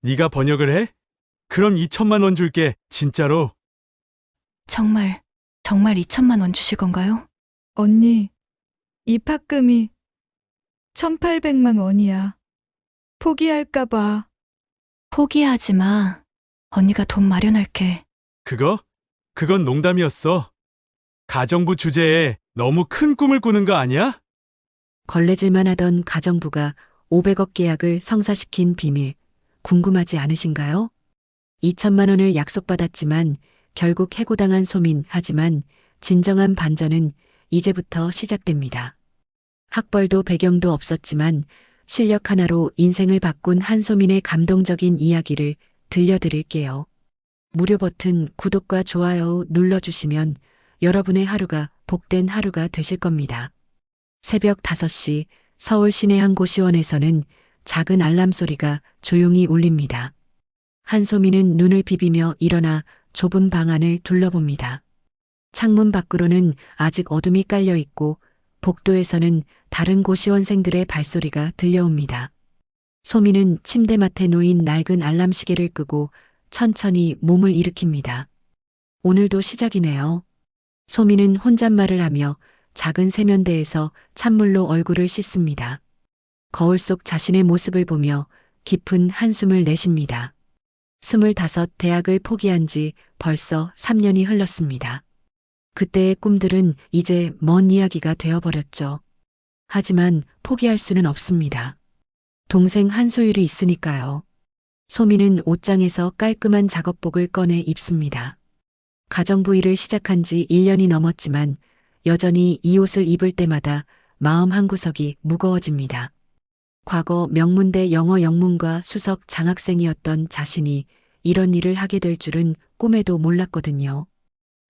네가 번역을 해? 그럼 2천만 원 줄게, 진짜로. 정말 2천만 원 주실 건가요? 언니, 입학금이 1,800만 원이야. 포기할까봐. 포기하지 마. 언니가 돈 마련할게. 그건 농담이었어. 가정부 주제에 너무 큰 꿈을 꾸는 거 아니야? 걸레질만 하던 가정부가 500억 계약을 성사시킨 비밀, 궁금하지 않으신가요? 2천만 원을 약속받았지만 결국 해고당한 소민. 하지만 진정한 반전은 이제부터 시작됩니다. 학벌도 배경도 없었지만 실력 하나로 인생을 바꾼 한소민의 감동적인 이야기를 들려드릴게요. 무료 버튼 구독과 좋아요 눌러주시면 여러분의 하루가 복된 하루가 되실 겁니다. 새벽 5시 서울 시내 한 고시원에서는 작은 알람 소리가 조용히 울립니다. 한소민은 눈을 비비며 일어나 좁은 방 안을 둘러봅니다. 창문 밖으로는 아직 어둠이 깔려 있고 복도에서는 다른 고시원생들의 발소리가 들려옵니다. 소민은 침대맡에 놓인 낡은 알람 시계를 끄고 천천히 몸을 일으킵니다. 오늘도 시작이네요. 소민은 혼잣말을 하며 작은 세면대에서 찬물로 얼굴을 씻습니다. 거울 속 자신의 모습을 보며 깊은 한숨을 내쉽니다. 25 대학을 포기한 지 벌써 3년이 흘렀습니다. 그때의 꿈들은 이제 먼 이야기가 되어버렸죠. 하지만 포기할 수는 없습니다. 동생 한소율이 있으니까요. 소민은 옷장에서 깔끔한 작업복을 꺼내 입습니다. 가정부 일을 시작한 지 1년이 넘었지만 여전히 이 옷을 입을 때마다 마음 한구석이 무거워집니다. 과거 명문대 영어 영문과 수석 장학생이었던 자신이 이런 일을 하게 될 줄은 꿈에도 몰랐거든요.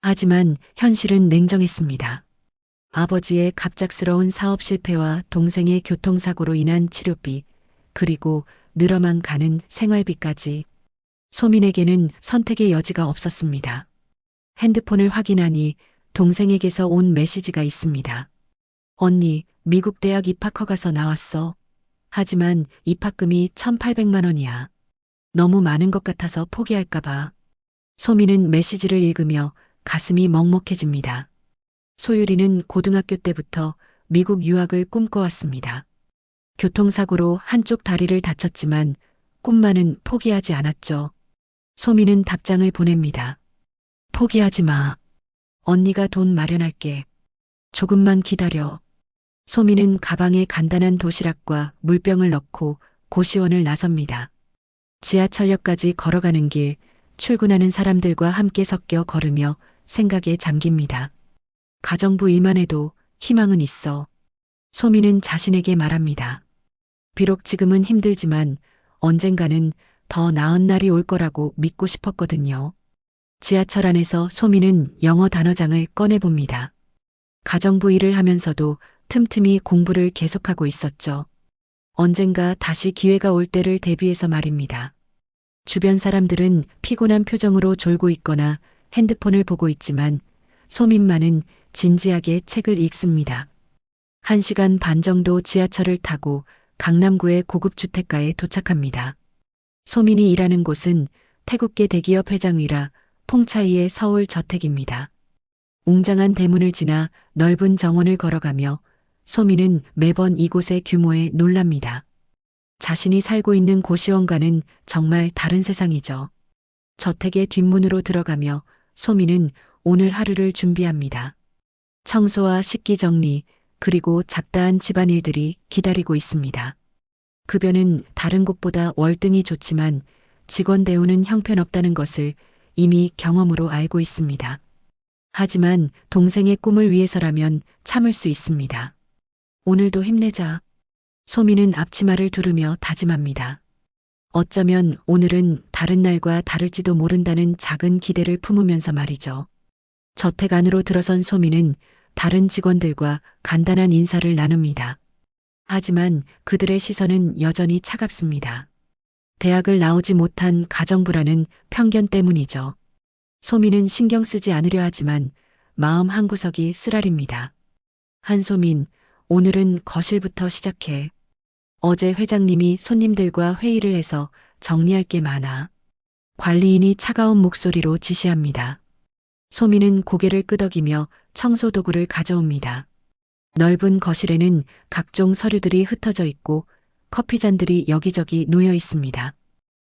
하지만 현실은 냉정했습니다. 아버지의 갑작스러운 사업 실패와 동생의 교통사고로 인한 치료비, 그리고 늘어만 가는 생활비까지 소민에게는 선택의 여지가 없었습니다. 핸드폰을 확인하니 동생에게서 온 메시지가 있습니다. 언니, 미국 대학 입학 허가서 나왔어. 하지만 입학금이 1,800만 원이야. 너무 많은 것 같아서 포기할까봐. 소민은 메시지를 읽으며 가슴이 먹먹해집니다. 소율이는 고등학교 때부터 미국 유학을 꿈꿔왔습니다. 교통사고로 한쪽 다리를 다쳤지만 꿈만은 포기하지 않았죠. 소민은 답장을 보냅니다. 포기하지 마. 언니가 돈 마련할게. 조금만 기다려. 소민은 가방에 간단한 도시락과 물병을 넣고 고시원을 나섭니다. 지하철역까지 걸어가는 길, 출근하는 사람들과 함께 섞여 걸으며 생각에 잠깁니다. 가정부 일만 해도 희망은 있어. 소민은 자신에게 말합니다. 비록 지금은 힘들지만 언젠가는 더 나은 날이 올 거라고 믿고 싶었거든요. 지하철 안에서 소민은 영어 단어장을 꺼내봅니다. 가정부 일을 하면서도 틈틈이 공부를 계속하고 있었죠. 언젠가 다시 기회가 올 때를 대비해서 말입니다. 주변 사람들은 피곤한 표정으로 졸고 있거나 핸드폰을 보고 있지만 소민만은 진지하게 책을 읽습니다. 1시간 반 정도 지하철을 타고 강남구의 고급 주택가에 도착합니다. 소민이 일하는 곳은 태국계 대기업 회장위라 퐁차이의 서울 저택입니다. 웅장한 대문을 지나 넓은 정원을 걸어가며 소민은 매번 이곳의 규모에 놀랍니다. 자신이 살고 있는 고시원과는 정말 다른 세상이죠. 저택의 뒷문으로 들어가며 소민은 오늘 하루를 준비합니다. 청소와 식기 정리, 그리고 잡다한 집안일들이 기다리고 있습니다. 급여는 다른 곳보다 월등히 좋지만 직원 대우는 형편없다는 것을 이미 경험으로 알고 있습니다. 하지만 동생의 꿈을 위해서라면 참을 수 있습니다. 오늘도 힘내자. 소민은 앞치마를 두르며 다짐합니다. 어쩌면 오늘은 다른 날과 다를지도 모른다는 작은 기대를 품으면서 말이죠. 저택 안으로 들어선 소민은 다른 직원들과 간단한 인사를 나눕니다. 하지만 그들의 시선은 여전히 차갑습니다. 대학을 나오지 못한 가정부라는 편견 때문이죠. 소민은 신경 쓰지 않으려 하지만 마음 한구석이 쓰라립니다. 한소민, 오늘은 거실부터 시작해. 어제 회장님이 손님들과 회의를 해서 정리할 게 많아. 관리인이 차가운 목소리로 지시합니다. 소민은 고개를 끄덕이며 청소 도구를 가져옵니다. 넓은 거실에는 각종 서류들이 흩어져 있고 커피잔들이 여기저기 놓여 있습니다.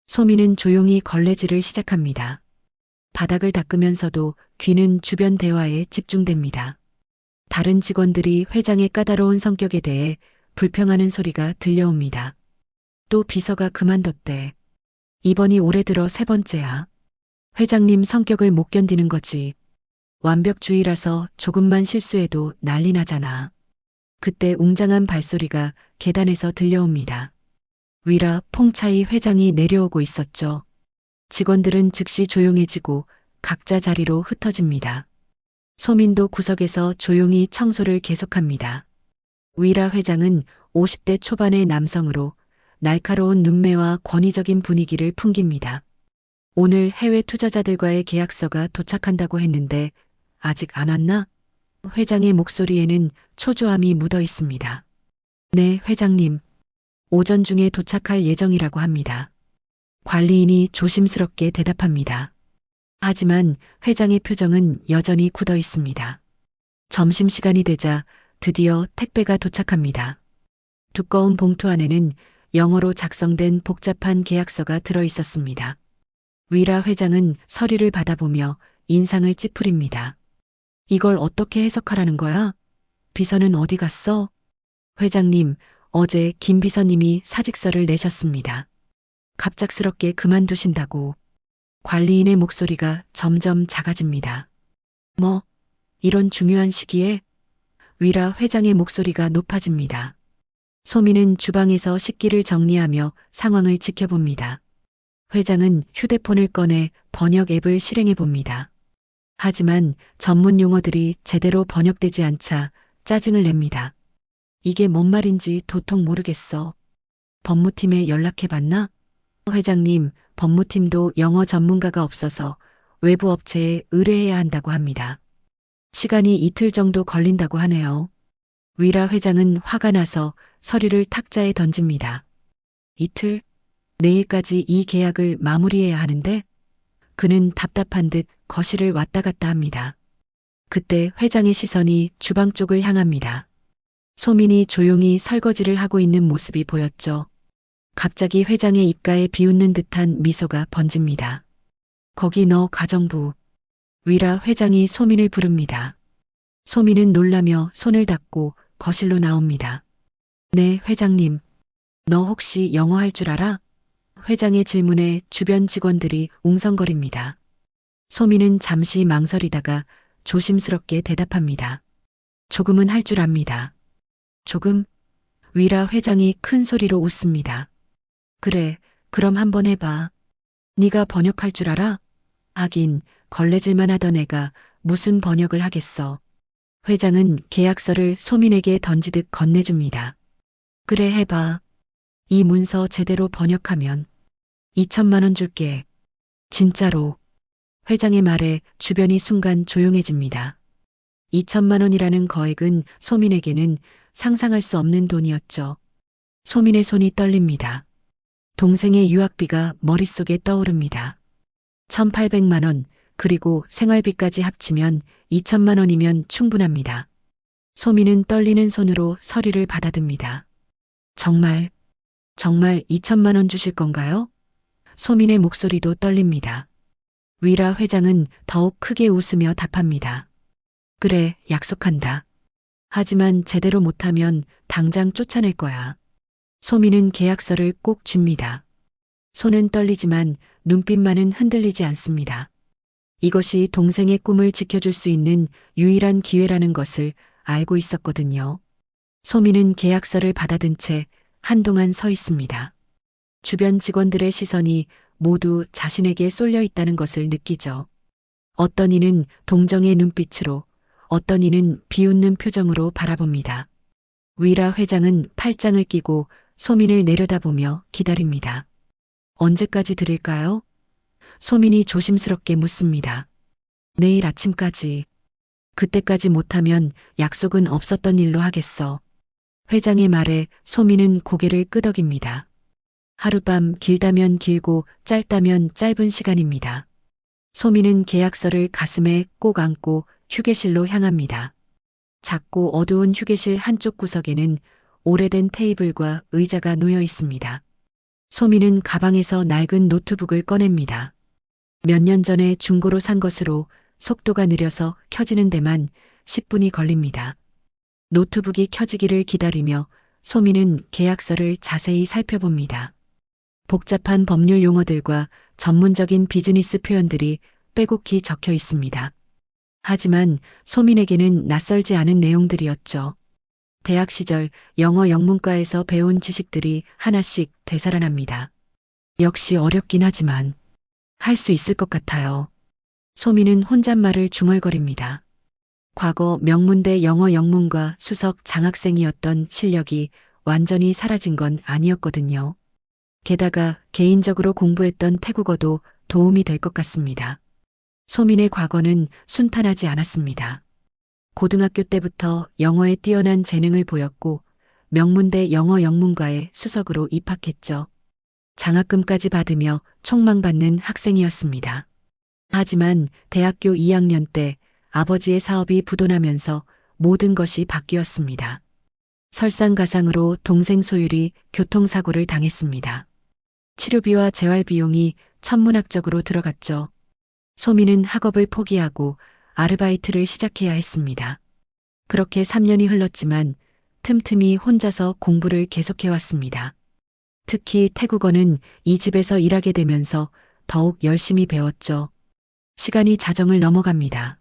소민은 조용히 걸레질을 시작합니다. 바닥을 닦으면서도 귀는 주변 대화에 집중됩니다. 다른 직원들이 회장의 까다로운 성격에 대해 불평하는 소리가 들려옵니다. 또 비서가 그만뒀대. 이번이 올해 들어 3번째야. 회장님 성격을 못 견디는 거지. 완벽주의라서 조금만 실수해도 난리 나잖아. 그때 웅장한 발소리가 계단에서 들려옵니다. 위라 퐁차이 회장이 내려오고 있었죠. 직원들은 즉시 조용해지고 각자 자리로 흩어집니다. 소민도 구석에서 조용히 청소를 계속합니다. 위라 회장은 50대 초반의 남성으로 날카로운 눈매와 권위적인 분위기를 풍깁니다. 오늘 해외 투자자들과의 계약서가 도착한다고 했는데 아직 안 왔나? 회장의 목소리에는 초조함이 묻어 있습니다. 네, 회장님. 오전 중에 도착할 예정이라고 합니다. 관리인이 조심스럽게 대답합니다. 하지만 회장의 표정은 여전히 굳어 있습니다. 점심시간이 되자 드디어 택배가 도착합니다. 두꺼운 봉투 안에는 영어로 작성된 복잡한 계약서가 들어 있었습니다. 위라 회장은 서류를 받아보며 인상을 찌푸립니다. 이걸 어떻게 해석하라는 거야? 비서는 어디 갔어? 회장님, 어제 김 비서님이 사직서를 내셨습니다. 갑작스럽게 그만두신다고. 관리인의 목소리가 점점 작아집니다. 뭐, 이런 중요한 시기에? 위라 회장의 목소리가 높아집니다. 소민은 주방에서 식기를 정리하며 상황을 지켜봅니다. 회장은 휴대폰을 꺼내 번역 앱을 실행해 봅니다. 하지만 전문 용어들이 제대로 번역되지 않자 짜증을 냅니다. 이게 뭔 말인지 도통 모르겠어. 법무팀에 연락해 봤나? 회장님, 법무팀도 영어 전문가가 없어서 외부 업체에 의뢰해야 한다고 합니다. 시간이 이틀 정도 걸린다고 하네요. 위라 회장은 화가 나서 서류를 탁자에 던집니다. 이틀? 내일까지 이 계약을 마무리해야 하는데? 그는 답답한 듯 거실을 왔다 갔다 합니다. 그때 회장의 시선이 주방 쪽을 향합니다. 소민이 조용히 설거지를 하고 있는 모습이 보였죠. 갑자기 회장의 입가에 비웃는 듯한 미소가 번집니다. 거기 너 가정부. 위라 회장이 소민을 부릅니다. 소민은 놀라며 손을 닦고 거실로 나옵니다. 네, 회장님. 너 혹시 영어 할 줄 알아? 회장의 질문에 주변 직원들이 웅성거립니다. 소민은 잠시 망설이다가 조심스럽게 대답합니다. 조금은 할 줄 압니다. 조금? 위라 회장이 큰 소리로 웃습니다. 그래, 그럼 한번 해봐. 네가 번역할 줄 알아? 하긴 걸레질만 하던 애가 무슨 번역을 하겠어. 회장은 계약서를 소민에게 던지듯 건네줍니다. 그래, 해봐. 이 문서 제대로 번역하면 2천만 원 줄게. 진짜로. 회장의 말에 주변이 순간 조용해집니다. 2천만 원이라는 거액은 소민에게는 상상할 수 없는 돈이었죠. 소민의 손이 떨립니다. 동생의 유학비가 머릿속에 떠오릅니다. 1,800만 원, 그리고 생활비까지 합치면 2천만 원이면 충분합니다. 소민은 떨리는 손으로 서류를 받아듭니다. 정말 2천만 원 주실 건가요? 소민의 목소리도 떨립니다. 위라 회장은 더욱 크게 웃으며 답합니다. 그래, 약속한다. 하지만 제대로 못하면 당장 쫓아낼 거야. 소민은 계약서를 꼭 쥡니다. 손은 떨리지만 눈빛만은 흔들리지 않습니다. 이것이 동생의 꿈을 지켜줄 수 있는 유일한 기회라는 것을 알고 있었거든요. 소민은 계약서를 받아든 채 한동안 서 있습니다. 주변 직원들의 시선이 모두 자신에게 쏠려 있다는 것을 느끼죠. 어떤 이는 동정의 눈빛으로, 어떤 이는 비웃는 표정으로 바라봅니다. 위라 회장은 팔짱을 끼고 소민을 내려다보며 기다립니다. 언제까지 드릴까요? 소민이 조심스럽게 묻습니다. 내일 아침까지. 그때까지 못하면 약속은 없었던 일로 하겠어. 회장의 말에 소민은 고개를 끄덕입니다. 하룻밤 길다면 길고 짧다면 짧은 시간입니다. 소민은 계약서를 가슴에 꼭 안고 휴게실로 향합니다. 작고 어두운 휴게실 한쪽 구석에는 오래된 테이블과 의자가 놓여 있습니다. 소민은 가방에서 낡은 노트북을 꺼냅니다. 몇 년 전에 중고로 산 것으로 속도가 느려서 켜지는 데만 10분이 걸립니다. 노트북이 켜지기를 기다리며 소민은 계약서를 자세히 살펴봅니다. 복잡한 법률 용어들과 전문적인 비즈니스 표현들이 빼곡히 적혀 있습니다. 하지만 소민에게는 낯설지 않은 내용들이었죠. 대학 시절 영어 영문과에서 배운 지식들이 하나씩 되살아납니다. 역시 어렵긴 하지만 할 수 있을 것 같아요. 소민은 혼잣말을 중얼거립니다. 과거 명문대 영어 영문과 수석 장학생이었던 실력이 완전히 사라진 건 아니었거든요. 게다가 개인적으로 공부했던 태국어도 도움이 될 것 같습니다. 소민의 과거는 순탄하지 않았습니다. 고등학교 때부터 영어에 뛰어난 재능을 보였고 명문대 영어 영문과에 수석으로 입학했죠. 장학금까지 받으며 촉망받는 학생이었습니다. 하지만 대학교 2학년 때 아버지의 사업이 부도나면서 모든 것이 바뀌었습니다. 설상가상으로 동생 소율이 교통사고를 당했습니다. 치료비와 재활비용이 천문학적으로 들어갔죠. 소민은 학업을 포기하고 아르바이트를 시작해야 했습니다. 그렇게 3년이 흘렀지만 틈틈이 혼자서 공부를 계속해왔습니다. 특히 태국어는 이 집에서 일하게 되면서 더욱 열심히 배웠죠. 시간이 자정을 넘어갑니다.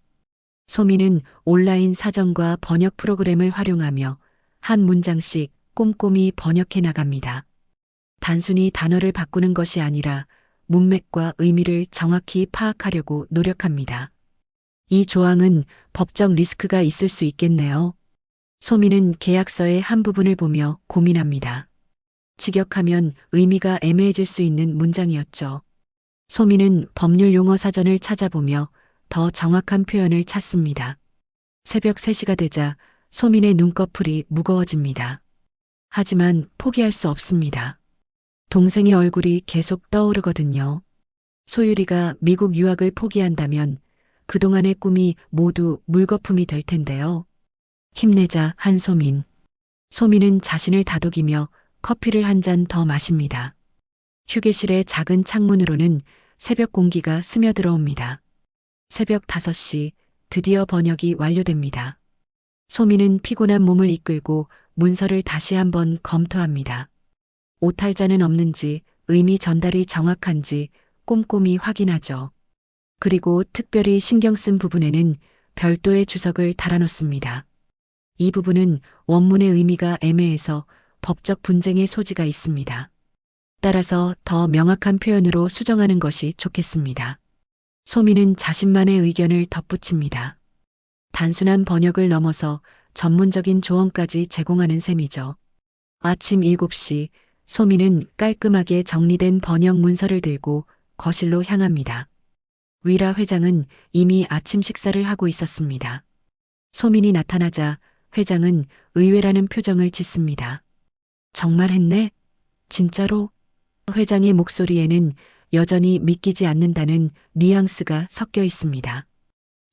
소민은 온라인 사전과 번역 프로그램을 활용하며 한 문장씩 꼼꼼히 번역해 나갑니다. 단순히 단어를 바꾸는 것이 아니라 문맥과 의미를 정확히 파악하려고 노력합니다. 이 조항은 법적 리스크가 있을 수 있겠네요. 소민은 계약서의 한 부분을 보며 고민합니다. 직역하면 의미가 애매해질 수 있는 문장이었죠. 소민은 법률 용어 사전을 찾아보며 더 정확한 표현을 찾습니다. 새벽 3시가 되자 소민의 눈꺼풀이 무거워집니다. 하지만 포기할 수 없습니다. 동생의 얼굴이 계속 떠오르거든요. 소율이가 미국 유학을 포기한다면 그동안의 꿈이 모두 물거품이 될 텐데요. 힘내자, 한소민. 소민은 자신을 다독이며 커피를 한 잔 더 마십니다. 휴게실의 작은 창문으로는 새벽 공기가 스며들어옵니다. 새벽 5시, 드디어 번역이 완료됩니다. 소민은 피곤한 몸을 이끌고 문서를 다시 한번 검토합니다. 오탈자는 없는지, 의미 전달이 정확한지 꼼꼼히 확인하죠. 그리고 특별히 신경 쓴 부분에는 별도의 주석을 달아놓습니다. 이 부분은 원문의 의미가 애매해서 법적 분쟁의 소지가 있습니다. 따라서 더 명확한 표현으로 수정하는 것이 좋겠습니다. 소민은 자신만의 의견을 덧붙입니다. 단순한 번역을 넘어서 전문적인 조언까지 제공하는 셈이죠. 아침 7시 소민은 깔끔하게 정리된 번역 문서를 들고 거실로 향합니다. 위라 회장은 이미 아침 식사를 하고 있었습니다. 소민이 나타나자 회장은 의외라는 표정을 짓습니다. 정말 했네? 진짜로? 회장의 목소리에는 여전히 믿기지 않는다는 뉘앙스가 섞여 있습니다.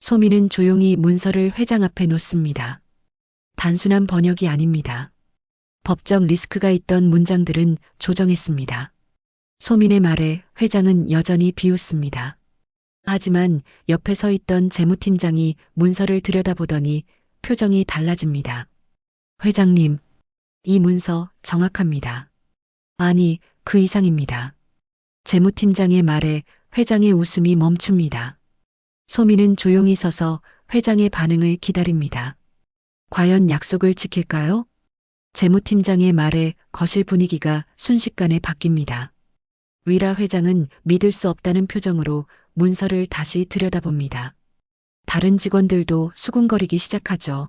소민은 조용히 문서를 회장 앞에 놓습니다. 단순한 번역이 아닙니다. 법적 리스크가 있던 문장들은 조정했습니다. 소민의 말에 회장은 여전히 비웃습니다. 하지만 옆에 서 있던 재무팀장이 문서를 들여다보더니 표정이 달라집니다. 회장님, 이 문서 정확합니다. 아니, 그 이상입니다. 재무팀장의 말에 회장의 웃음이 멈춥니다. 소민은 조용히 서서 회장의 반응을 기다립니다. 과연 약속을 지킬까요? 재무팀장의 말에 거실 분위기가 순식간에 바뀝니다. 위라 회장은 믿을 수 없다는 표정으로 문서를 다시 들여다봅니다. 다른 직원들도 수군거리기 시작하죠.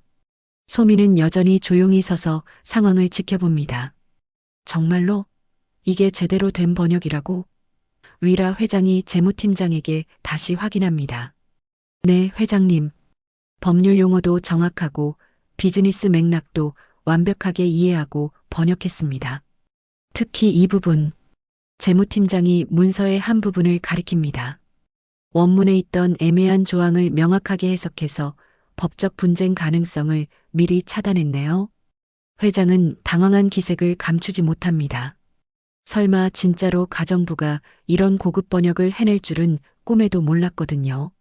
소민은 여전히 조용히 서서 상황을 지켜봅니다. 정말로? 이게 제대로 된 번역이라고? 위라 회장이 재무팀장에게 다시 확인합니다. 네, 회장님. 법률 용어도 정확하고 비즈니스 맥락도 완벽하게 이해하고 번역했습니다. 특히 이 부분. 재무팀장이 문서의 한 부분을 가리킵니다. 원문에 있던 애매한 조항을 명확하게 해석해서 법적 분쟁 가능성을 미리 차단했네요. 회장은 당황한 기색을 감추지 못합니다. 설마 진짜로 가정부가 이런 고급 번역을 해낼 줄은 꿈에도 몰랐거든요.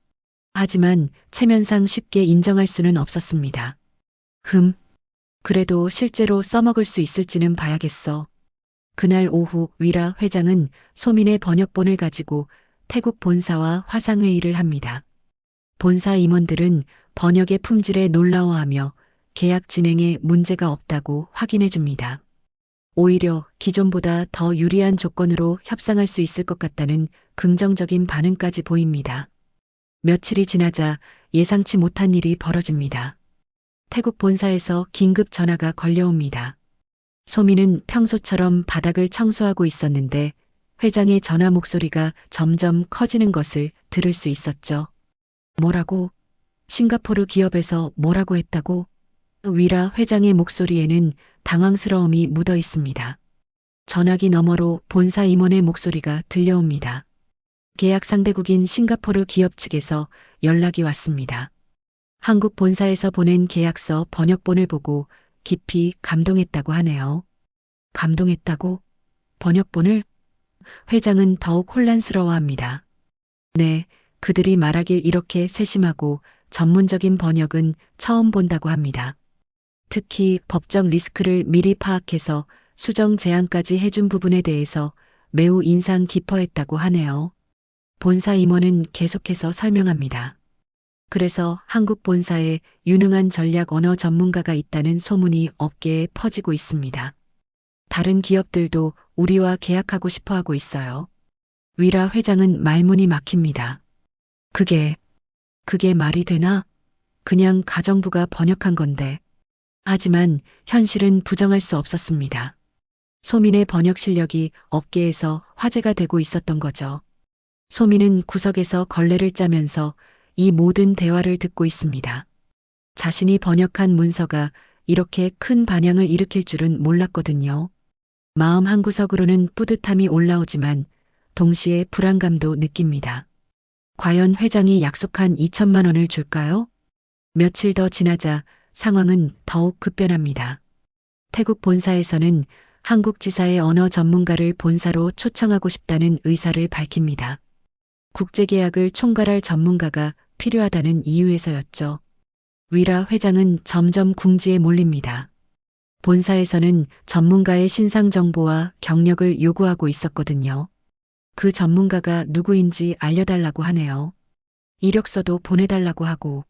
하지만 체면상 쉽게 인정할 수는 없었습니다. 그래도 실제로 써먹을 수 있을지는 봐야겠어. 그날 오후 위라 회장은 소민의 번역본을 가지고 태국 본사와 화상회의를 합니다. 본사 임원들은 번역의 품질에 놀라워하며 계약 진행에 문제가 없다고 확인해 줍니다. 오히려 기존보다 더 유리한 조건으로 협상할 수 있을 것 같다는 긍정적인 반응까지 보입니다. 며칠이 지나자 예상치 못한 일이 벌어집니다. 태국 본사에서 긴급 전화가 걸려옵니다. 소민은 평소처럼 바닥을 청소하고 있었는데 회장의 전화 목소리가 점점 커지는 것을 들을 수 있었죠. 뭐라고? 싱가포르 기업에서 뭐라고 했다고? 위라 회장의 목소리에는 당황스러움이 묻어 있습니다. 전화기 너머로 본사 임원의 목소리가 들려옵니다. 계약 상대국인 싱가포르 기업 측에서 연락이 왔습니다. 한국 본사에서 보낸 계약서 번역본을 보고 깊이 감동했다고 하네요. 감동했다고? 번역본을? 회장은 더욱 혼란스러워합니다. 네, 그들이 말하길 이렇게 세심하고 전문적인 번역은 처음 본다고 합니다. 특히 법적 리스크를 미리 파악해서 수정 제안까지 해준 부분에 대해서 매우 인상 깊어했다고 하네요. 본사 임원은 계속해서 설명합니다. 그래서 한국 본사에 유능한 전략 언어 전문가가 있다는 소문이 업계에 퍼지고 있습니다. 다른 기업들도 우리와 계약하고 싶어 하고 있어요. 위라 회장은 말문이 막힙니다. 그게 말이 되나? 그냥 가정부가 번역한 건데. 하지만 현실은 부정할 수 없었습니다. 소민의 번역 실력이 업계에서 화제가 되고 있었던 거죠. 소민은 구석에서 걸레를 짜면서 이 모든 대화를 듣고 있습니다. 자신이 번역한 문서가 이렇게 큰 반향을 일으킬 줄은 몰랐거든요. 마음 한구석으로는 뿌듯함이 올라오지만 동시에 불안감도 느낍니다. 과연 회장이 약속한 2천만 원을 줄까요? 며칠 더 지나자 상황은 더욱 급변합니다. 태국 본사에서는 한국 지사의 언어 전문가를 본사로 초청하고 싶다는 의사를 밝힙니다. 국제계약을 총괄할 전문가가 필요하다는 이유에서였죠. 위라 회장은 점점 궁지에 몰립니다. 본사에서는 전문가의 신상 정보와 경력을 요구하고 있었거든요. 그 전문가가 누구인지 알려달라고 하네요. 이력서도 보내달라고 하고.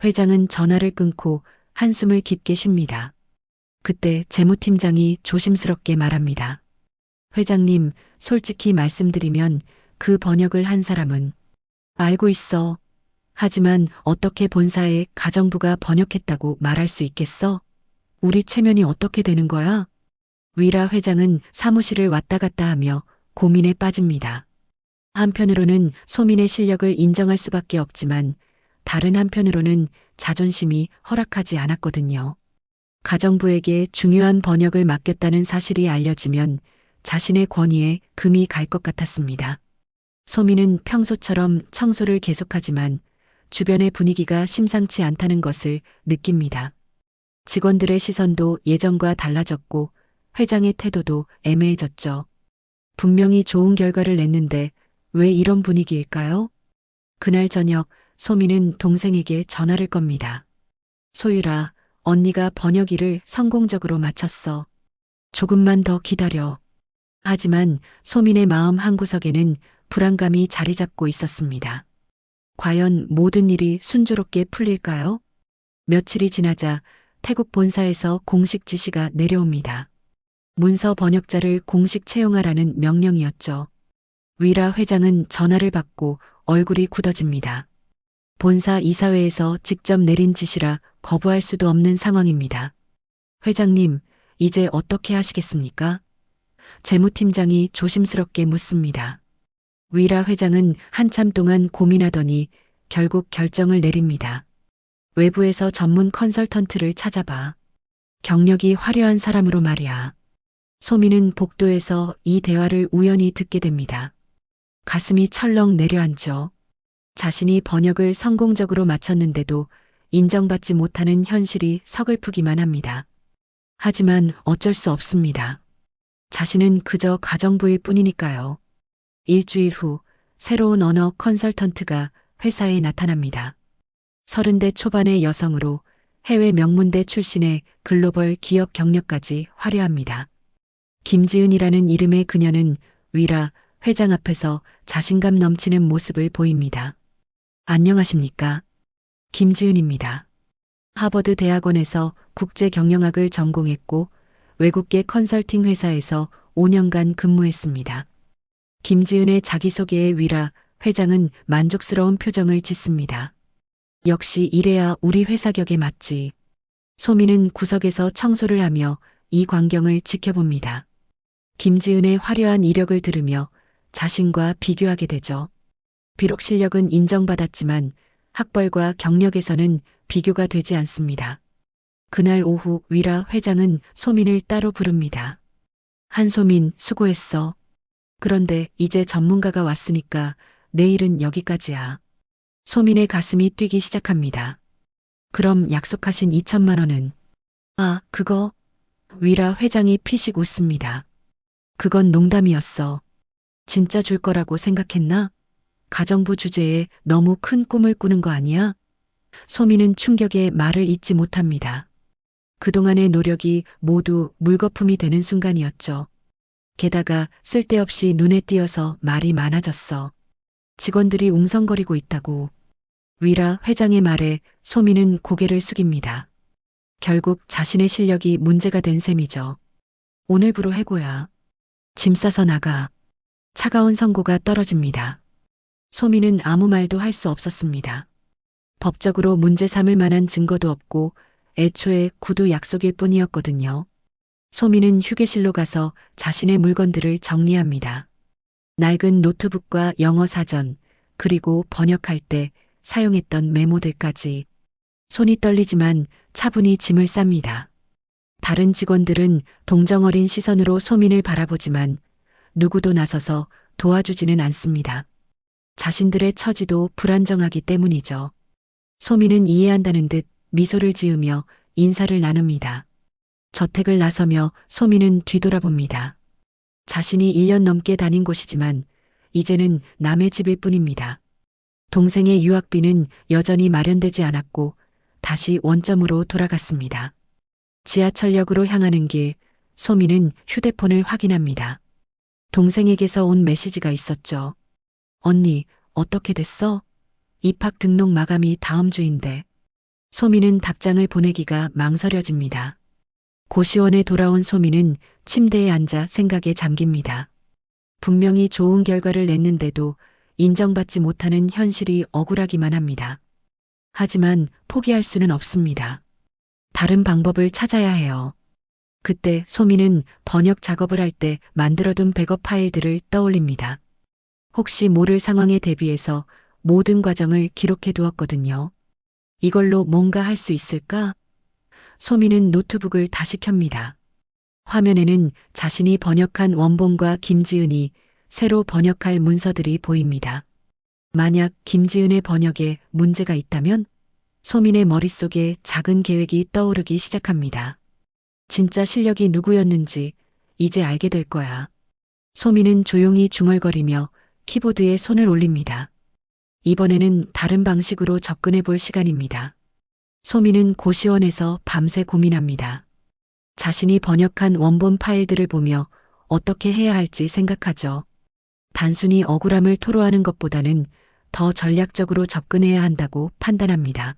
회장은 전화를 끊고 한숨을 깊게 쉽니다. 그때 재무팀장이 조심스럽게 말합니다. 회장님, 솔직히 말씀드리면 그 번역을 한 사람은 알고 있어. 하지만 어떻게 본사에 가정부가 번역했다고 말할 수 있겠어? 우리 체면이 어떻게 되는 거야? 위라 회장은 사무실을 왔다 갔다 하며 고민에 빠집니다. 한편으로는 소민의 실력을 인정할 수밖에 없지만 다른 한편으로는 자존심이 허락하지 않았거든요. 가정부에게 중요한 번역을 맡겼다는 사실이 알려지면 자신의 권위에 금이 갈 것 같았습니다. 소민은 평소처럼 청소를 계속하지만 주변의 분위기가 심상치 않다는 것을 느낍니다. 직원들의 시선도 예전과 달라졌고 회장의 태도도 애매해졌죠. 분명히 좋은 결과를 냈는데 왜 이런 분위기일까요? 그날 저녁 소민은 동생에게 전화를 겁니다. 소율아, 언니가 번역 일을 성공적으로 마쳤어. 조금만 더 기다려. 하지만 소민의 마음 한구석에는 불안감이 자리 잡고 있었습니다. 과연 모든 일이 순조롭게 풀릴까요? 며칠이 지나자 태국 본사에서 공식 지시가 내려옵니다. 문서 번역자를 공식 채용하라는 명령이었죠. 위라 회장은 전화를 받고 얼굴이 굳어집니다. 본사 이사회에서 직접 내린 지시라 거부할 수도 없는 상황입니다. 회장님, 이제 어떻게 하시겠습니까? 재무팀장이 조심스럽게 묻습니다. 위라 회장은 한참 동안 고민하더니 결국 결정을 내립니다. 외부에서 전문 컨설턴트를 찾아봐. 경력이 화려한 사람으로 말이야. 소민은 복도에서 이 대화를 우연히 듣게 됩니다. 가슴이 철렁 내려앉죠. 자신이 번역을 성공적으로 마쳤는데도 인정받지 못하는 현실이 서글프기만 합니다. 하지만 어쩔 수 없습니다. 자신은 그저 가정부일 뿐이니까요. 일주일 후 새로운 언어 컨설턴트가 회사에 나타납니다. 30대 초반의 여성으로 해외 명문대 출신의 글로벌 기업 경력까지 화려합니다. 김지은이라는 이름의 그녀는 위라 회장 앞에서 자신감 넘치는 모습을 보입니다. 안녕하십니까? 김지은입니다. 하버드 대학원에서 국제 경영학을 전공했고 외국계 컨설팅 회사에서 5년간 근무했습니다. 김지은의 자기소개에 위라 회장은 만족스러운 표정을 짓습니다. 역시 이래야 우리 회사 격에 맞지. 소민은 구석에서 청소를 하며 이 광경을 지켜봅니다. 김지은의 화려한 이력을 들으며 자신과 비교하게 되죠. 비록 실력은 인정받았지만 학벌과 경력에서는 비교가 되지 않습니다. 그날 오후 위라 회장은 소민을 따로 부릅니다. 한소민, 수고했어. 그런데 이제 전문가가 왔으니까 내일은 여기까지야. 소민의 가슴이 뛰기 시작합니다. 그럼 약속하신 2천만 원은? 아, 그거? 위라 회장이 피식 웃습니다. 그건 농담이었어. 진짜 줄 거라고 생각했나? 가정부 주제에 너무 큰 꿈을 꾸는 거 아니야? 소민은 충격에 말을 잇지 못합니다. 그동안의 노력이 모두 물거품이 되는 순간이었죠. 게다가 쓸데없이 눈에 띄어서 말이 많아졌어. 직원들이 웅성거리고 있다고. 위라 회장의 말에 소민은 고개를 숙입니다. 결국 자신의 실력이 문제가 된 셈이죠. 오늘부로 해고야. 짐 싸서 나가. 차가운 선고가 떨어집니다. 소민은 아무 말도 할 수 없었습니다. 법적으로 문제 삼을 만한 증거도 없고 애초에 구두 약속일 뿐이었거든요. 소민은 휴게실로 가서 자신의 물건들을 정리합니다. 낡은 노트북과 영어 사전, 그리고 번역할 때 사용했던 메모들까지. 손이 떨리지만 차분히 짐을 쌉니다. 다른 직원들은 동정어린 시선으로 소민을 바라보지만 누구도 나서서 도와주지는 않습니다. 자신들의 처지도 불안정하기 때문이죠. 소민은 이해한다는 듯 미소를 지으며 인사를 나눕니다. 저택을 나서며 소민은 뒤돌아봅니다. 자신이 1년 넘게 다닌 곳이지만 이제는 남의 집일 뿐입니다. 동생의 유학비는 여전히 마련되지 않았고 다시 원점으로 돌아갔습니다. 지하철역으로 향하는 길, 소민은 휴대폰을 확인합니다. 동생에게서 온 메시지가 있었죠. 언니, 어떻게 됐어? 입학 등록 마감이 다음 주인데. 소민은 답장을 보내기가 망설여집니다. 고시원에 돌아온 소민은 침대에 앉아 생각에 잠깁니다. 분명히 좋은 결과를 냈는데도 인정받지 못하는 현실이 억울하기만 합니다. 하지만 포기할 수는 없습니다. 다른 방법을 찾아야 해요. 그때 소민은 번역 작업을 할 때 만들어둔 백업 파일들을 떠올립니다. 혹시 모를 상황에 대비해서 모든 과정을 기록해 두었거든요. 이걸로 뭔가 할 수 있을까? 소민은 노트북을 다시 켭니다. 화면에는 자신이 번역한 원본과 김지은이 새로 번역할 문서들이 보입니다. 만약 김지은의 번역에 문제가 있다면 소민의 머릿속에 작은 계획이 떠오르기 시작합니다. 진짜 실력이 누구였는지 이제 알게 될 거야. 소민은 조용히 중얼거리며 키보드에 손을 올립니다. 이번에는 다른 방식으로 접근해 볼 시간입니다. 소민은 고시원에서 밤새 고민합니다. 자신이 번역한 원본 파일들을 보며 어떻게 해야 할지 생각하죠. 단순히 억울함을 토로하는 것보다는 더 전략적으로 접근해야 한다고 판단합니다.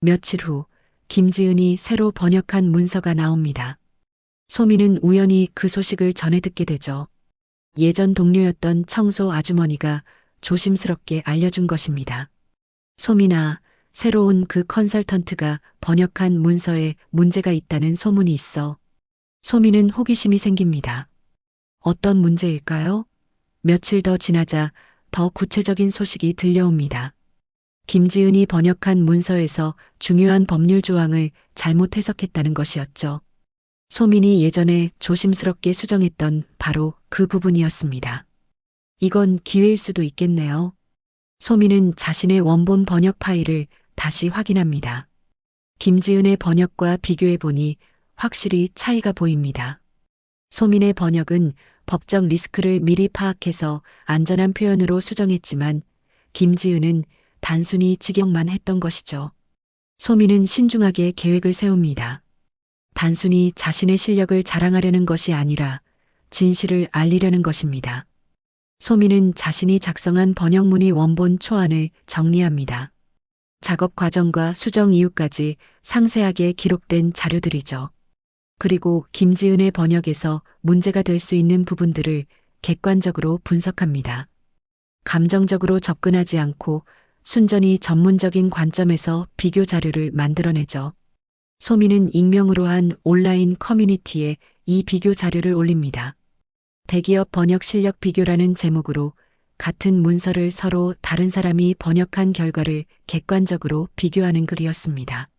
며칠 후 김지은이 새로 번역한 문서가 나옵니다. 소민은 우연히 그 소식을 전해 듣게 되죠. 예전 동료였던 청소 아주머니가 조심스럽게 알려준 것입니다. 소민아, 새로운 그 컨설턴트가 번역한 문서에 문제가 있다는 소문이 있어. 소민은 호기심이 생깁니다. 어떤 문제일까요? 며칠 더 지나자 더 구체적인 소식이 들려옵니다. 김지은이 번역한 문서에서 중요한 법률 조항을 잘못 해석했다는 것이었죠. 소민이 예전에 조심스럽게 수정했던 바로 그 부분이었습니다. 이건 기회일 수도 있겠네요. 소민은 자신의 원본 번역 파일을 다시 확인합니다. 김지은의 번역과 비교해보니 확실히 차이가 보입니다. 소민의 번역은 법적 리스크를 미리 파악해서 안전한 표현으로 수정했지만 김지은은 단순히 직역만 했던 것이죠. 소민은 신중하게 계획을 세웁니다. 단순히 자신의 실력을 자랑하려는 것이 아니라 진실을 알리려는 것입니다. 소민은 자신이 작성한 번역문의 원본 초안을 정리합니다. 작업 과정과 수정 이유까지 상세하게 기록된 자료들이죠. 그리고 김지은의 번역에서 문제가 될 수 있는 부분들을 객관적으로 분석합니다. 감정적으로 접근하지 않고 순전히 전문적인 관점에서 비교 자료를 만들어내죠. 소민은 익명으로 한 온라인 커뮤니티에 이 비교 자료를 올립니다. 대기업 번역 실력 비교라는 제목으로 같은 문서를 서로 다른 사람이 번역한 결과를 객관적으로 비교하는 글이었습니다.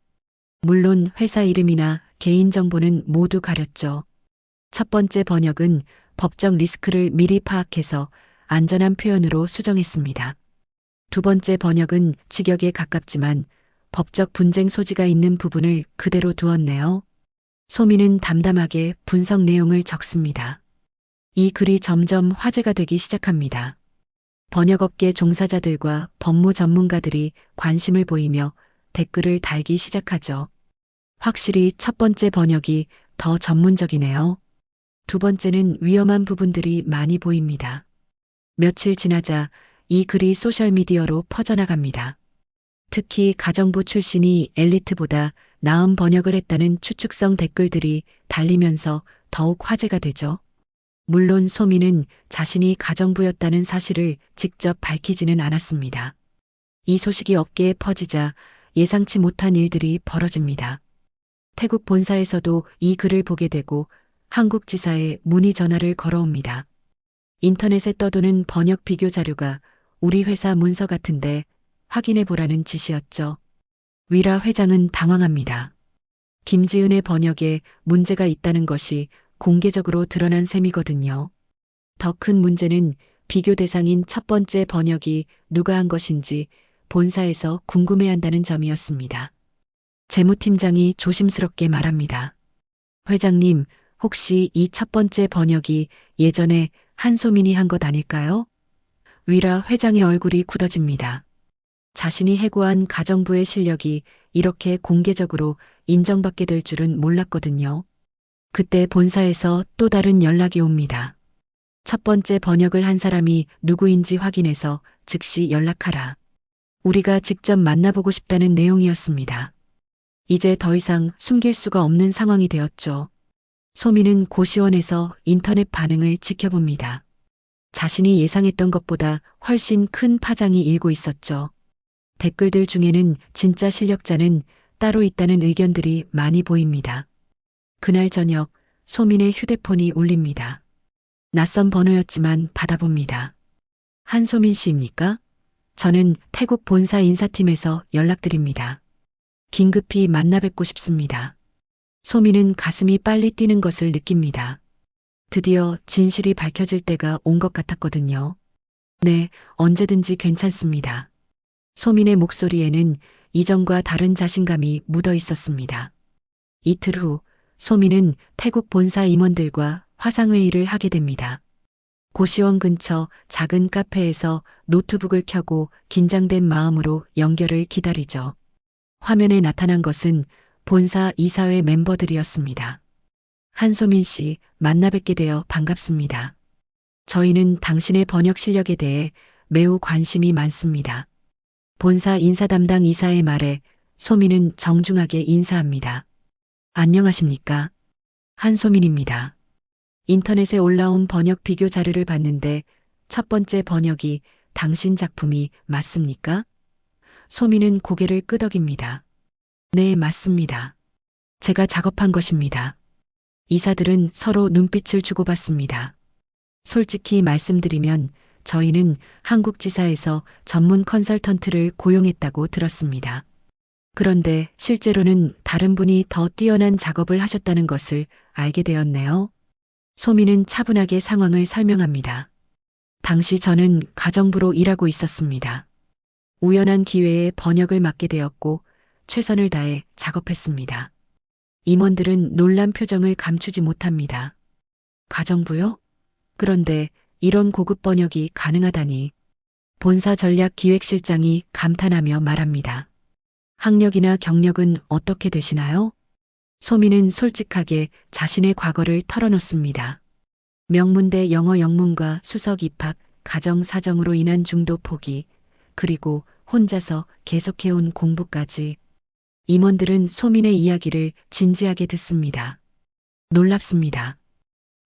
물론 회사 이름이나 개인정보는 모두 가렸죠. 첫 번째 번역은 법적 리스크를 미리 파악해서 안전한 표현으로 수정했습니다. 두 번째 번역은 직역에 가깝지만 법적 분쟁 소지가 있는 부분을 그대로 두었네요. 소민은 담담하게 분석 내용을 적습니다. 이 글이 점점 화제가 되기 시작합니다. 번역업계 종사자들과 법무 전문가들이 관심을 보이며 댓글을 달기 시작하죠. 확실히 첫 번째 번역이 더 전문적이네요. 두 번째는 위험한 부분들이 많이 보입니다. 며칠 지나자 이 글이 소셜미디어로 퍼져나갑니다. 특히 가정부 출신이 엘리트보다 나은 번역을 했다는 추측성 댓글들이 달리면서 더욱 화제가 되죠. 물론 소민은 자신이 가정부였다는 사실을 직접 밝히지는 않았습니다. 이 소식이 업계에 퍼지자 예상치 못한 일들이 벌어집니다. 태국 본사에서도 이 글을 보게 되고 한국 지사에 문의 전화를 걸어옵니다. 인터넷에 떠도는 번역 비교 자료가 우리 회사 문서 같은데 확인해 보라는 지시였죠. 위라 회장은 당황합니다. 김지은의 번역에 문제가 있다는 것이 공개적으로 드러난 셈이거든요. 더 큰 문제는 비교 대상인 첫 번째 번역이 누가 한 것인지 본사에서 궁금해한다는 점이었습니다. 재무팀장이 조심스럽게 말합니다. 회장님, 혹시 이 첫 번째 번역이 예전에 한소민이 한 것 아닐까요? 위라 회장의 얼굴이 굳어집니다. 자신이 해고한 가정부의 실력이 이렇게 공개적으로 인정받게 될 줄은 몰랐거든요. 그때 본사에서 또 다른 연락이 옵니다. 첫 번째 번역을 한 사람이 누구인지 확인해서 즉시 연락하라. 우리가 직접 만나보고 싶다는 내용이었습니다. 이제 더 이상 숨길 수가 없는 상황이 되었죠. 소민은 고시원에서 인터넷 반응을 지켜봅니다. 자신이 예상했던 것보다 훨씬 큰 파장이 일고 있었죠. 댓글들 중에는 진짜 실력자는 따로 있다는 의견들이 많이 보입니다. 그날 저녁 소민의 휴대폰이 울립니다. 낯선 번호였지만 받아봅니다. 한소민 씨입니까? 저는 태국 본사 인사팀에서 연락드립니다. 긴급히 만나 뵙고 싶습니다. 소민은 가슴이 빨리 뛰는 것을 느낍니다. 드디어 진실이 밝혀질 때가 온 것 같았거든요. 네, 언제든지 괜찮습니다. 소민의 목소리에는 이전과 다른 자신감이 묻어 있었습니다. 이틀 후 소민은 태국 본사 임원들과 화상회의를 하게 됩니다. 고시원 근처 작은 카페에서 노트북을 켜고 긴장된 마음으로 연결을 기다리죠. 화면에 나타난 것은 본사 이사회 멤버들이었습니다. 한소민 씨, 만나 뵙게 되어 반갑습니다. 저희는 당신의 번역 실력에 대해 매우 관심이 많습니다. 본사 인사 담당 이사의 말에 소민은 정중하게 인사합니다. 안녕하십니까? 한소민입니다. 인터넷에 올라온 번역 비교 자료를 봤는데 첫 번째 번역이 당신 작품이 맞습니까? 소민은 고개를 끄덕입니다. 네, 맞습니다. 제가 작업한 것입니다. 이사들은 서로 눈빛을 주고받습니다. 솔직히 말씀드리면 저희는 한국 지사에서 전문 컨설턴트를 고용했다고 들었습니다. 그런데 실제로는 다른 분이 더 뛰어난 작업을 하셨다는 것을 알게 되었네요. 소민은 차분하게 상황을 설명합니다. 당시 저는 가정부로 일하고 있었습니다. 우연한 기회에 번역을 맡게 되었고 최선을 다해 작업했습니다. 임원들은 놀란 표정을 감추지 못합니다. 가정부요? 그런데 이런 고급 번역이 가능하다니. 본사 전략 기획실장이 감탄하며 말합니다. 학력이나 경력은 어떻게 되시나요? 소민은 솔직하게 자신의 과거를 털어놓습니다. 명문대 영어 영문과 수석 입학, 가정 사정으로 인한 중도 포기, 그리고 혼자서 계속해온 공부까지. 임원들은 소민의 이야기를 진지하게 듣습니다. 놀랍습니다.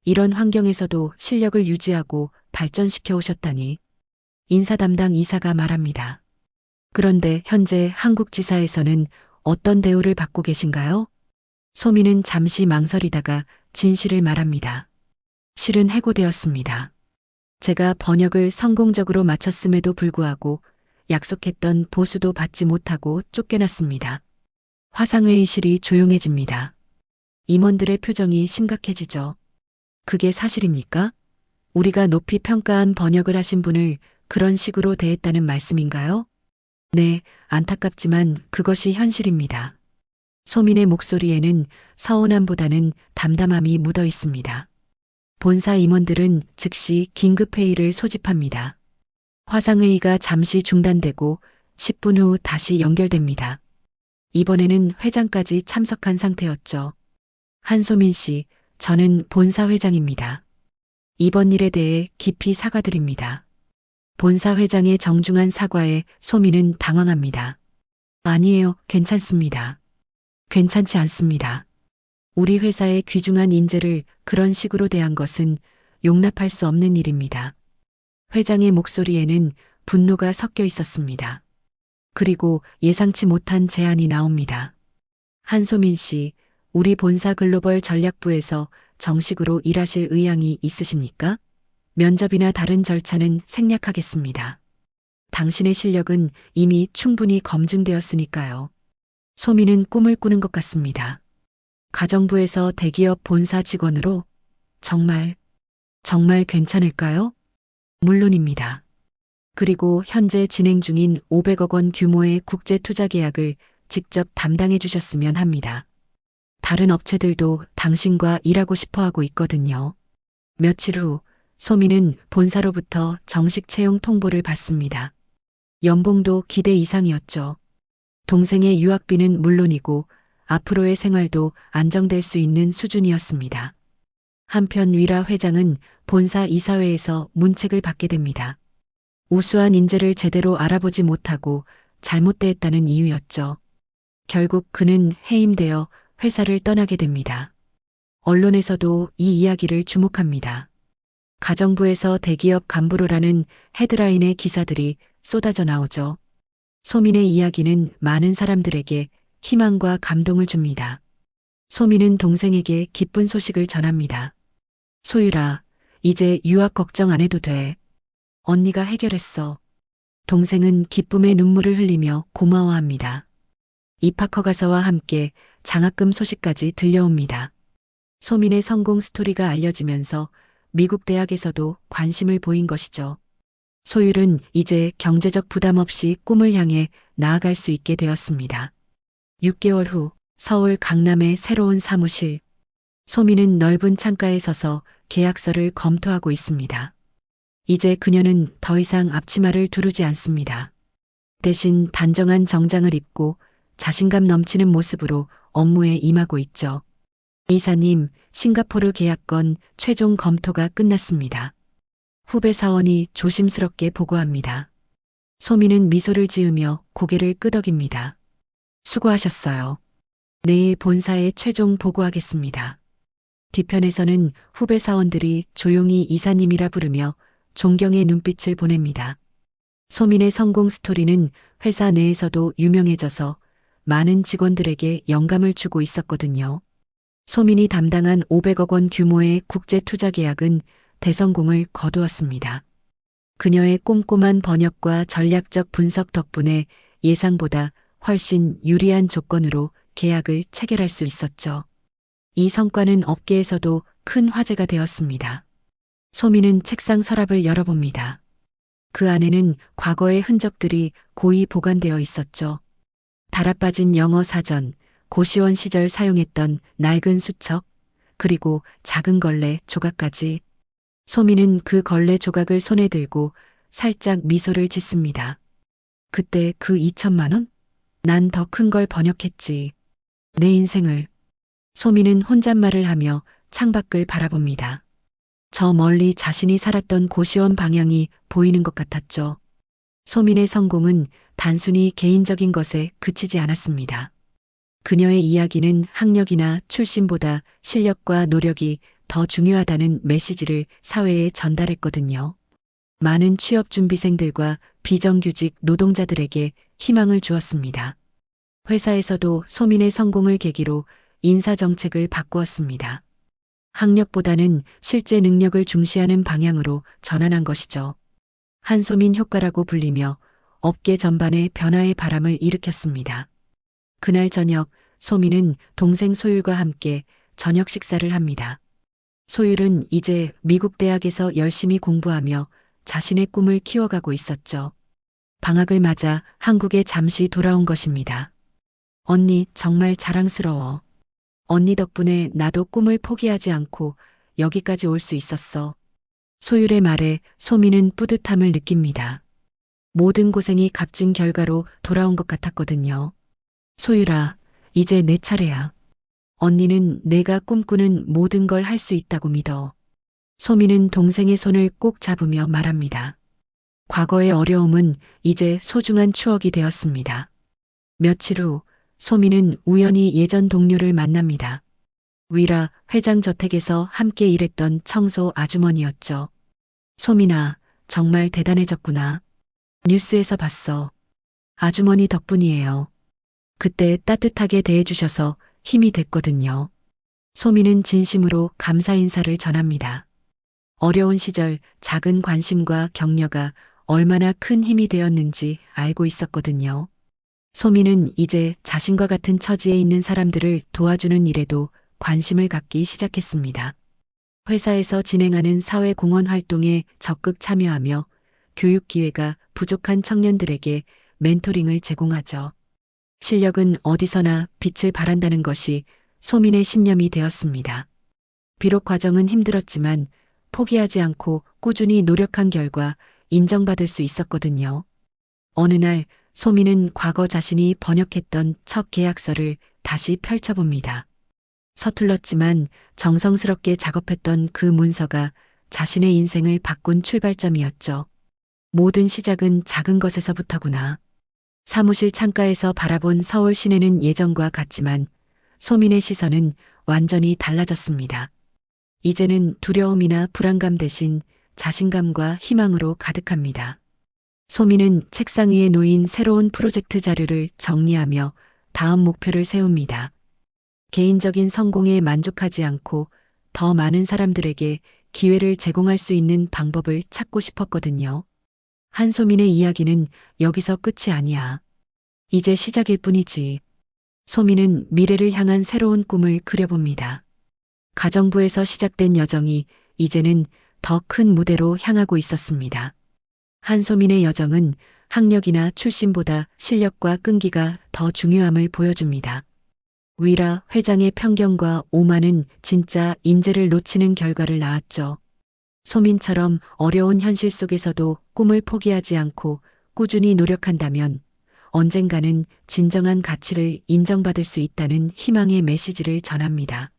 이런 환경에서도 실력을 유지하고 발전시켜 오셨다니. 인사 담당 이사가 말합니다. 그런데 현재 한국 지사에서는 어떤 대우를 받고 계신가요? 소민은 잠시 망설이다가 진실을 말합니다. 실은 해고되었습니다. 제가 번역을 성공적으로 마쳤음에도 불구하고 약속했던 보수도 받지 못하고 쫓겨났습니다. 화상회의실이 조용해집니다. 임원들의 표정이 심각해지죠. 그게 사실입니까? 우리가 높이 평가한 번역을 하신 분을 그런 식으로 대했다는 말씀인가요? 네, 안타깝지만 그것이 현실입니다. 소민의 목소리에는 서운함보다는 담담함이 묻어 있습니다. 본사 임원들은 즉시 긴급회의를 소집합니다. 화상회의가 잠시 중단되고 10분 후 다시 연결됩니다. 이번에는 회장까지 참석한 상태였죠. 한소민 씨, 저는 본사 회장입니다. 이번 일에 대해 깊이 사과드립니다. 본사 회장의 정중한 사과에 소민은 당황합니다. 아니에요, 괜찮습니다. 괜찮지 않습니다. 우리 회사의 귀중한 인재를 그런 식으로 대한 것은 용납할 수 없는 일입니다. 회장의 목소리에는 분노가 섞여 있었습니다. 그리고 예상치 못한 제안이 나옵니다. 한소민 씨, 우리 본사 글로벌 전략부에서 정식으로 일하실 의향이 있으십니까? 면접이나 다른 절차는 생략하겠습니다. 당신의 실력은 이미 충분히 검증되었으니까요. 소민은 꿈을 꾸는 것 같습니다. 가정부에서 대기업 본사 직원으로 정말 괜찮을까요? 물론입니다. 그리고 현재 진행 중인 500억 원 규모의 국제 투자 계약을 직접 담당해 주셨으면 합니다. 다른 업체들도 당신과 일하고 싶어 하고 있거든요. 며칠 후 소민은 본사로부터 정식 채용 통보를 받습니다. 연봉도 기대 이상이었죠. 동생의 유학비는 물론이고 앞으로의 생활도 안정될 수 있는 수준이었습니다. 한편 위라 회장은 본사 이사회에서 문책을 받게 됩니다. 우수한 인재를 제대로 알아보지 못하고 잘못대했다는 이유였죠. 결국 그는 해임되어 회사를 떠나게 됩니다. 언론에서도 이 이야기를 주목합니다. 가정부에서 대기업 간부로라는 헤드라인의 기사들이 쏟아져 나오죠. 소민의 이야기는 많은 사람들에게 희망과 감동을 줍니다. 소민은 동생에게 기쁜 소식을 전합니다. 소율아, 이제 유학 걱정 안 해도 돼. 언니가 해결했어. 동생은 기쁨의 눈물을 흘리며 고마워합니다. 입학 허가서와 함께 장학금 소식까지 들려옵니다. 소민의 성공 스토리가 알려지면서 미국 대학에서도 관심을 보인 것이죠. 소율은 이제 경제적 부담 없이 꿈을 향해 나아갈 수 있게 되었습니다. 6개월 후 서울 강남의 새로운 사무실. 소민은 넓은 창가에 서서 계약서를 검토하고 있습니다. 이제 그녀는 더 이상 앞치마를 두르지 않습니다. 대신 단정한 정장을 입고 자신감 넘치는 모습으로 업무에 임하고 있죠. 이사님, 싱가포르 계약건 최종 검토가 끝났습니다. 후배 사원이 조심스럽게 보고합니다. 소민은 미소를 지으며 고개를 끄덕입니다. 수고하셨어요. 내일 본사에 최종 보고하겠습니다. 뒤편에서는 후배 사원들이 조용히 이사님이라 부르며 존경의 눈빛을 보냅니다. 소민의 성공 스토리는 회사 내에서도 유명해져서 많은 직원들에게 영감을 주고 있었거든요. 소민이 담당한 500억 원 규모의 국제 투자 계약은 대성공을 거두었습니다. 그녀의 꼼꼼한 번역과 전략적 분석 덕분에 예상보다 훨씬 유리한 조건으로 계약을 체결할 수 있었죠. 이 성과는 업계에서도 큰 화제가 되었습니다. 소민은 책상 서랍을 열어봅니다. 그 안에는 과거의 흔적들이 고이 보관되어 있었죠. 달아빠진 영어 사전, 고시원 시절 사용했던 낡은 수첩, 그리고 작은 걸레 조각까지. 소민은 그 걸레 조각을 손에 들고 살짝 미소를 짓습니다. 그때 그 2천만 원? 난 더 큰 걸 번역했지. 내 인생을. 소민은 혼잣말을 하며 창밖을 바라봅니다. 저 멀리 자신이 살았던 고시원 방향이 보이는 것 같았죠. 소민의 성공은 단순히 개인적인 것에 그치지 않았습니다. 그녀의 이야기는 학력이나 출신보다 실력과 노력이 더 중요하다는 메시지를 사회에 전달했거든요. 많은 취업준비생들과 비정규직 노동자들에게 희망을 주었습니다. 회사에서도 소민의 성공을 계기로 인사정책을 바꾸었습니다. 학력보다는 실제 능력을 중시하는 방향으로 전환한 것이죠. 한소민 효과라고 불리며 업계 전반에 변화의 바람을 일으켰습니다. 그날 저녁 소민은 동생 소율과 함께 저녁 식사를 합니다. 소율은 이제 미국 대학에서 열심히 공부하며 자신의 꿈을 키워가고 있었죠. 방학을 맞아 한국에 잠시 돌아온 것입니다. 언니 정말 자랑스러워. 언니 덕분에 나도 꿈을 포기하지 않고 여기까지 올 수 있었어. 소율의 말에 소민은 뿌듯함을 느낍니다. 모든 고생이 값진 결과로 돌아온 것 같았거든요. 소율아, 이제 내 차례야. 언니는 내가 꿈꾸는 모든 걸 할 수 있다고 믿어. 소민은 동생의 손을 꼭 잡으며 말합니다. 과거의 어려움은 이제 소중한 추억이 되었습니다. 며칠 후 소민은 우연히 예전 동료를 만납니다. 위라 회장 저택에서 함께 일했던 청소 아주머니였죠. 소민아, 정말 대단해졌구나. 뉴스에서 봤어. 아주머니 덕분이에요. 그때 따뜻하게 대해주셔서 힘이 됐거든요. 소민은 진심으로 감사 인사를 전합니다. 어려운 시절 작은 관심과 격려가 얼마나 큰 힘이 되었는지 알고 있었거든요. 소민은 이제 자신과 같은 처지에 있는 사람들을 도와주는 일에도 관심을 갖기 시작했습니다. 회사에서 진행하는 사회공헌 활동에 적극 참여하며 교육 기회가 부족한 청년들에게 멘토링을 제공하죠. 실력은 어디서나 빛을 발한다는 것이 소민의 신념이 되었습니다. 비록 과정은 힘들었지만 포기하지 않고 꾸준히 노력한 결과 인정받을 수 있었거든요. 어느 날 소민은 과거 자신이 번역했던 첫 계약서를 다시 펼쳐봅니다. 서툴렀지만 정성스럽게 작업했던 그 문서가 자신의 인생을 바꾼 출발점이었죠. 모든 시작은 작은 것에서부터구나. 사무실 창가에서 바라본 서울 시내는 예전과 같지만 소민의 시선은 완전히 달라졌습니다. 이제는 두려움이나 불안감 대신 자신감과 희망으로 가득합니다. 소민은 책상 위에 놓인 새로운 프로젝트 자료를 정리하며 다음 목표를 세웁니다. 개인적인 성공에 만족하지 않고 더 많은 사람들에게 기회를 제공할 수 있는 방법을 찾고 싶었거든요. 한소민의 이야기는 여기서 끝이 아니야. 이제 시작일 뿐이지. 소민은 미래를 향한 새로운 꿈을 그려봅니다. 가정부에서 시작된 여정이 이제는 더 큰 무대로 향하고 있었습니다. 한소민의 여정은 학력이나 출신보다 실력과 끈기가 더 중요함을 보여줍니다. 위라 회장의 편견과 오만은 진짜 인재를 놓치는 결과를 낳았죠. 소민처럼 어려운 현실 속에서도 꿈을 포기하지 않고 꾸준히 노력한다면 언젠가는 진정한 가치를 인정받을 수 있다는 희망의 메시지를 전합니다.